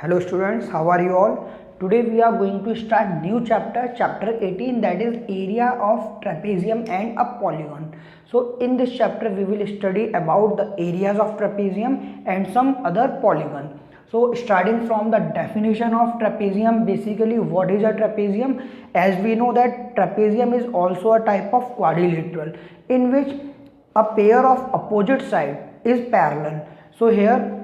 Hello students, how are you all? Today we are going to start new chapter, chapter 18, that is area of trapezium and a polygon. So in this chapter we will study about the areas of trapezium and some other polygon. So starting from the definition of trapezium, basically what is a trapezium? As we know that trapezium is also a type of quadrilateral in which a pair of opposite side is parallel. So here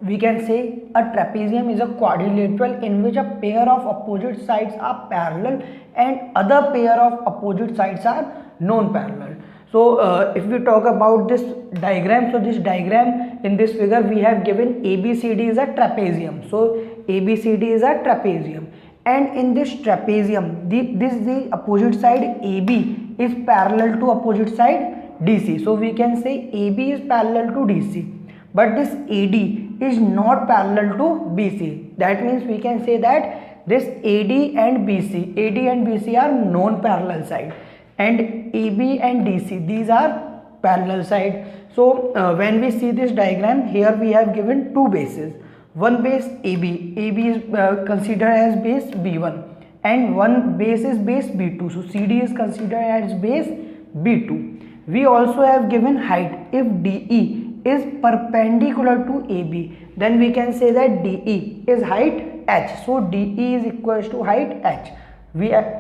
we can say a trapezium is a quadrilateral in which a pair of opposite sides are parallel and other pair of opposite sides are non-parallel. So if we talk about this diagram, so this diagram in this figure we have given ABCD is a trapezium. So ABCD is a trapezium, and in this trapezium the opposite side AB is parallel to opposite side DC. So we can say AB is parallel to DC, but this AD is not parallel to BC. That means we can say that this AD and BC are non-parallel side, and AB and DC, these are parallel side. So when we see this diagram, here we have given two bases. One base AB is considered as base B1, and one base is base B2. So CD is considered as base B2. We also have given height. If DE is perpendicular to AB, then we can say that DE is height H. So DE is equals to height H.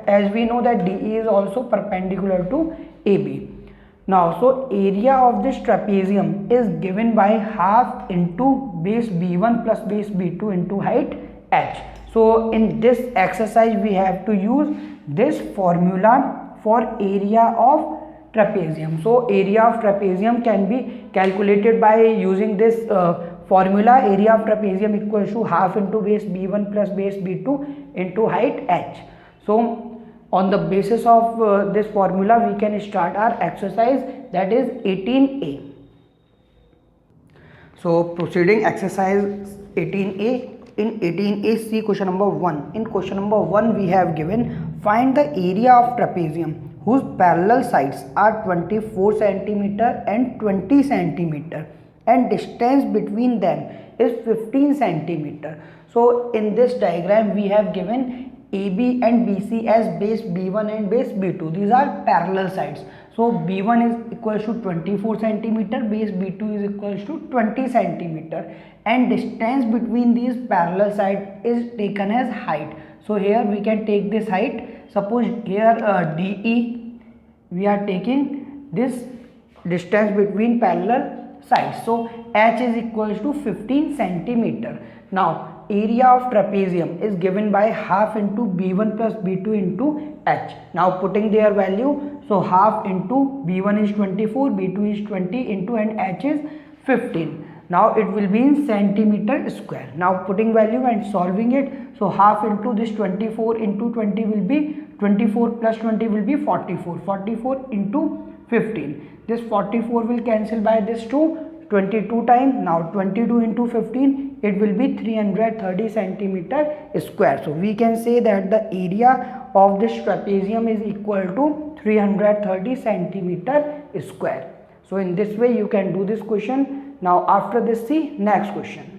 As we know that DE is also perpendicular to AB. Now, so area of this trapezium is given by half into base B1 plus base B2 into height H. So in this exercise we have to use this formula for area of trapezium. So area of trapezium can be calculated by using this formula. Area of trapezium equals to half into base B1 plus base B2 into height H. So on the basis of this formula we can start our exercise, that is 18A. So proceeding exercise 18A. In 18A, see question number 1. In question number 1 we have given find the area of trapezium whose parallel sides are 24 cm and 20 cm and distance between them is 15 cm. So in this diagram we have given AB and BC as base B1 and base B2. These are parallel sides. So B1 is equals to 24 cm, base B2 is equals to 20 cm, and distance between these parallel sides is taken as height. So here we can take this height. Suppose here DE, we are taking this distance between parallel sides. So H is equals to 15 cm. Now area of trapezium is given by half into B1 plus B2 into H. Now putting their value, so half into B1 is 24, B2 is 20 into, and H is 15. Now it will be in centimeter square. Now putting value and solving it, so half into this 24 into 20 will be 24 plus 20 will be 44. 44 into 15. This 44 will cancel by this 2. 22 times. Now 22 into 15, it will be 330 centimeter square. So we can say that the area of this trapezium is equal to 330 centimeter square. So in this way you can do this question. Now after this, see next question.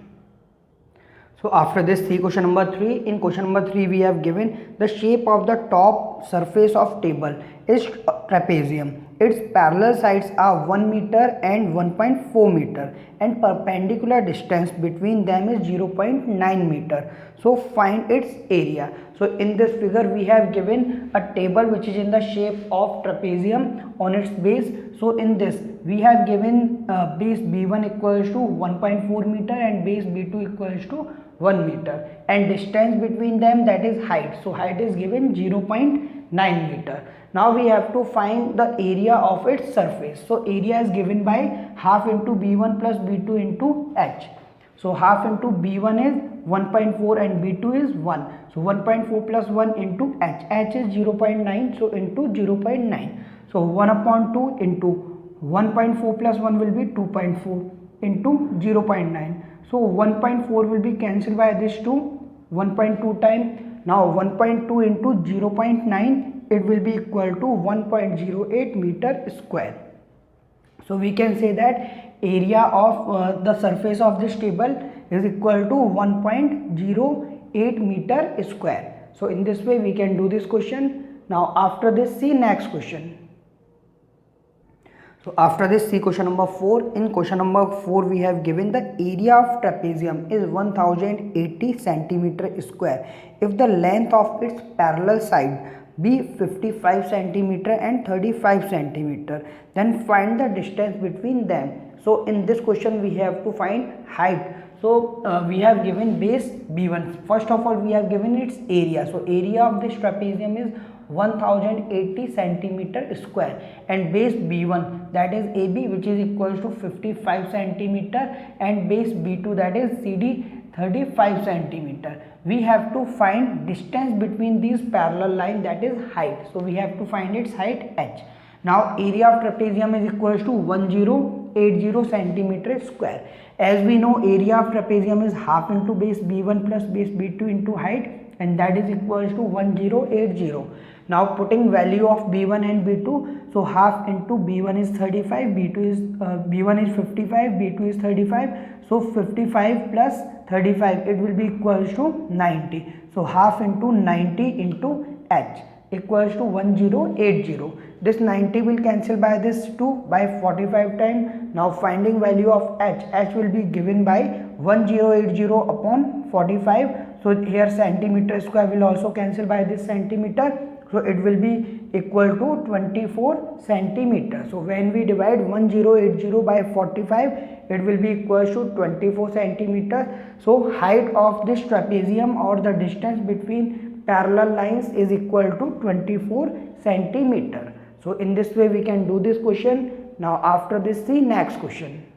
So after this, see question number 3. In question number 3 we have given the shape of the top surface of table is trapezium. Its parallel sides are 1 meter and 1.4 meter and perpendicular distance between them is 0.9 meter. So find its area. So in this figure we have given a table which is in the shape of trapezium on its base. So in this we have given base B1 equals to 1.4 meter and base B2 equals to 1 meter, and distance between them, that is height. So height is given 0.9 meter. Now we have to find the area of its surface. So area is given by half into B1 plus B2 into H. So half into B1 is 1.4 and B2 is 1. So 1.4 plus 1 into H. H is 0.9, so into 0.9. So 1 upon 2 into 1.4 plus 1 will be 2.4 into 0.9. So 1.4 will be cancelled by this 2, 1.2 times. Now 1.2 into 0.9, it will be equal to 1.08 meter square. So we can say that area of the surface of this table is equal to 1.08 meter square. So in this way we can do this question. Now after this, see next question. So after this, see question number 4. In question number 4 we have given the area of trapezium is 1080 centimeter square if the length of its parallel side be 55 centimeter and 35 centimeter, then find the distance between them. So in this question we have to find height. So we have given base B1. First of all we have given its area. So area of this trapezium is 1080 centimeter square and base B1, that is AB, which is equals to 55 centimeter, and base B2, that is CD, 35 centimeter. We have to find distance between these parallel line, that is height. So we have to find its height h. Now area of trapezium is equals to 1080 centimeter square. As we know, area of trapezium is half into base B1 plus base B2 into height, and that is equals to 1080. Now putting value of B1 and B2, so half into B1 is 35, B1 is 55, B2 is 35, so 55 plus 35, it will be equals to 90. So half into 90 into h equals to 1080. This 90 will cancel by this 2 by 45 time. Now finding value of h will be given by 1080 upon 45. So here centimeter square will also cancel by this centimeter. So it will be equal to 24 centimeter. So when we divide 1080 by 45, it will be equal to 24 centimeter. So height of this trapezium, or the distance between parallel lines, is equal to 24 centimeter. So in this way we can do this question. Now after this, see next question.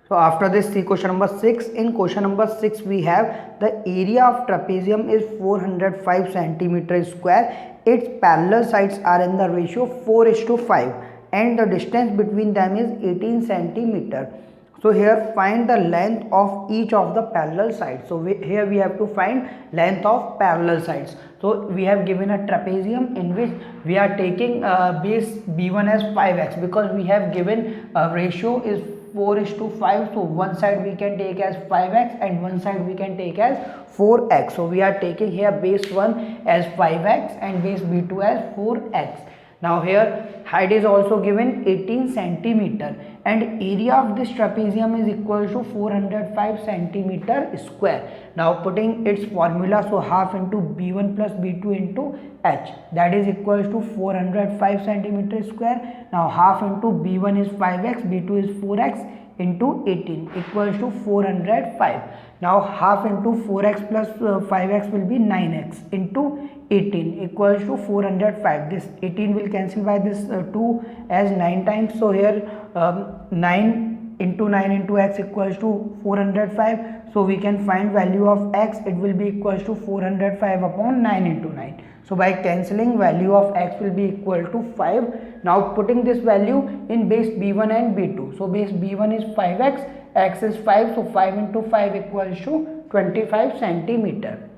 So after this, see question number 6. In question number 6 we have the area of trapezium is 405 centimeter square. Its parallel sides are in the ratio 4:5 and the distance between them is 18 centimeter. So here find the length of each of the parallel sides. So here we have to find length of parallel sides. So we have given a trapezium in which we are taking base B1 as 5x, because we have given ratio is 4:5. So one side we can take as 5x and one side we can take as 4x. So we are taking here base 1 as 5x and base B2 as 4x. Now here height is also given 18 centimeter and area of this trapezium is equal to 405 centimeter square. Now putting its formula, so half into B1 plus B2 into h, that is equal to 405 centimeter square. Now half into B1 is 5x, B2 is 4x into 18 equals to 405. Now half into 4x plus 5x will be 9x into 18 equals to 405. This 18 will cancel by this 2 as 9 times. So here 9 into 9 into x equals to 405. So we can find value of x. It will be equals to 405 upon 9 into 9. So by cancelling, value of x will be equal to 5. Now putting this value in base B1 and B2. So base B1 is 5x, x is 5. So 5 into 5 equals to 25 centimeter.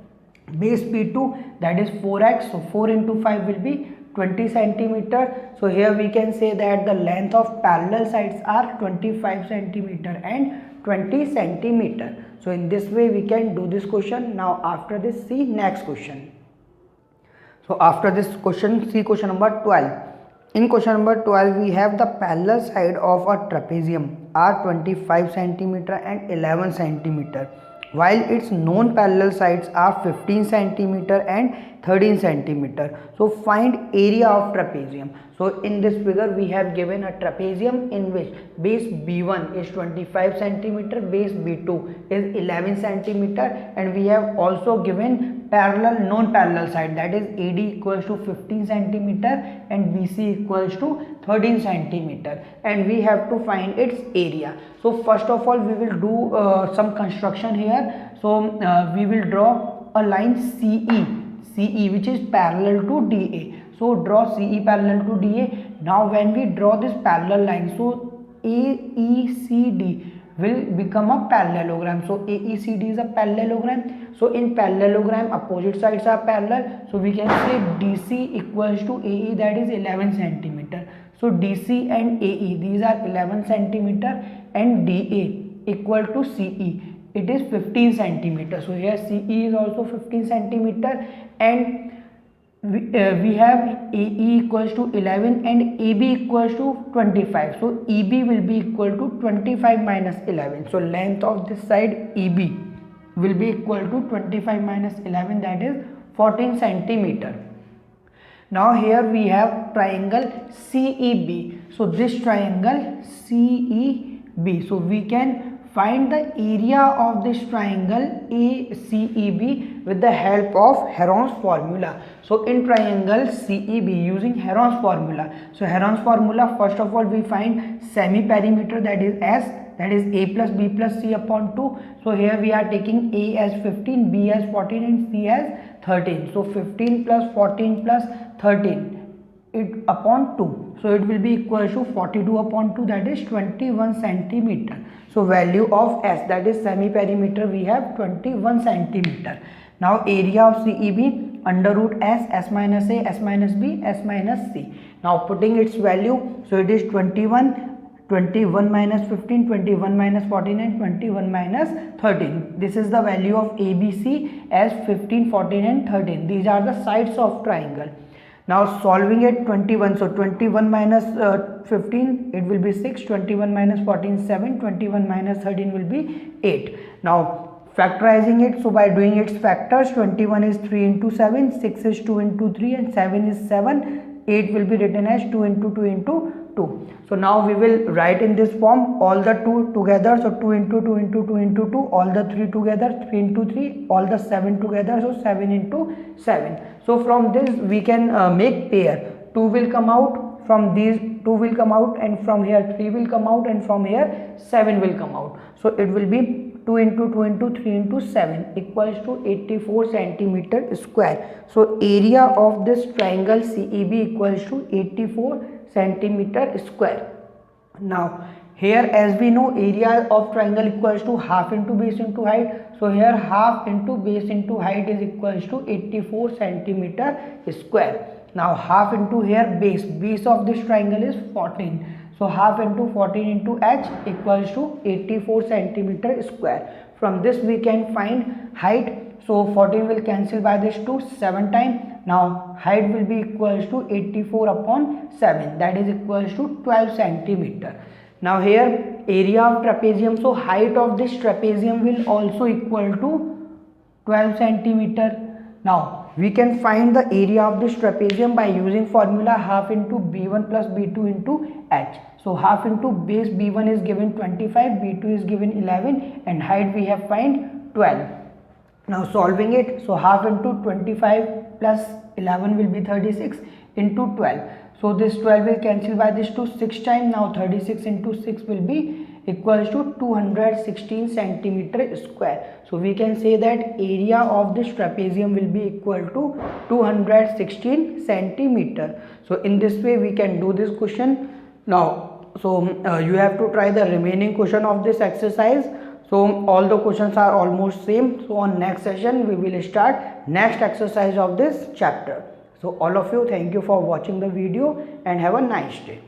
Base B2, that is 4x. So 4 into 5 will be 20 centimeter. So here we can say that the length of parallel sides are 25 centimeter and 20 centimeter. So in this way we can do this question. Now after this, see next question. So after this question, see question number 12. In question number 12 we have the parallel side of a trapezium are 25 centimeter and 11 centimeter, while its non-parallel sides are 15 centimeter and 13 centimeter. So find area of trapezium. So in this figure we have given a trapezium in which base B1 is 25 centimeter, base B2 is 11 centimeter, and we have also given parallel non-parallel side, that is AD equals to 15 centimeter and BC equals to 13 centimeter, and we have to find its area. So first of all we will do some construction here. So we will draw a line CE which is parallel to DA. So draw CE parallel to DA. Now when we draw this parallel line, so AECD will become a parallelogram. So AECD is a parallelogram. So in parallelogram opposite sides are parallel. So we can say DC equals to AE, that is 11 centimeter. So DC and AE, these are 11 centimeter, and DA equal to CE it is 15 centimeter. So here CE is also 15 centimeter, and we have AE equals to 11 and AB equals to 25. So EB will be equal to 25 minus 11. So length of this side EB will be equal to 25 minus 11, that is 14 centimeter. Now here we have triangle CEB. So this triangle CEB. So we can find the area of this triangle ACEB with the help of Heron's formula. So in triangle CEB using Heron's formula. So Heron's formula, first of all we find semi-perimeter, that is S, that is A plus B plus C upon 2. So here we are taking A as 15, B as 14 and C as 13. So 15 plus 14 plus 13 it upon 2. So it will be equal to 42 upon 2, that is 21 centimeter. So value of S, that is semi-perimeter, we have 21 centimeter. Now area of CEB under root S, S minus A, S minus B, S minus C. Now putting its value, so it is 21, 21 minus 15, 21 minus 14 and 21 minus 13. This is the value of ABC as 15, 14 and 13. These are the sides of triangle. Now solving it, 21, so 21 minus 15, it will be 6, 21 minus 14, 7, 21 minus 13 will be 8. Now factorizing it, so by doing its factors, 21 is 3 into 7, 6 is 2 into 3 and 7 is 7, 8 will be written as 2 into 2 into 2. So now we will write in this form all the 2 together, so 2 into 2 into 2 into 2, all the 3 together, 3 into 3, all the 7 together, so 7 into 7. So from this we can make pair. 2 will come out, from these 2 will come out, and from here 3 will come out, and from here 7 will come out. So it will be 2 into 2 into 3 into 7 equals to 84 centimeter square. So area of this triangle CEB equals to 84 centimeter square. Now here, as we know, area of triangle equals to half into base into height. So here half into base into height is equals to 84 centimeter square. Now half into here base of this triangle is 14. So half into 14 into h equals to 84 centimeter square. From this we can find height. So 14 will cancel by this 2 7 times. Now height will be equals to 84 upon 7, that is equals to 12 centimeter. Now here area of trapezium, so height of this trapezium will also equal to 12 centimeter. Now we can find the area of this trapezium by using formula half into B1 plus B2 into h. So half into base B1 is given 25, B2 is given 11 and height we have find 12. Now solving it, so half into 25 plus 11 will be 36 into 12. So this 12 will cancel by this 2 6 times. Now 36 into 6 will be equals to 216 centimeter square. So we can say that area of this trapezium will be equal to 216 centimeter. So in this way we can do this question. Now you have to try the remaining question of this exercise. So all the questions are almost same. So on next session we will start next exercise of this chapter. So all of you, thank you for watching the video and have a nice day.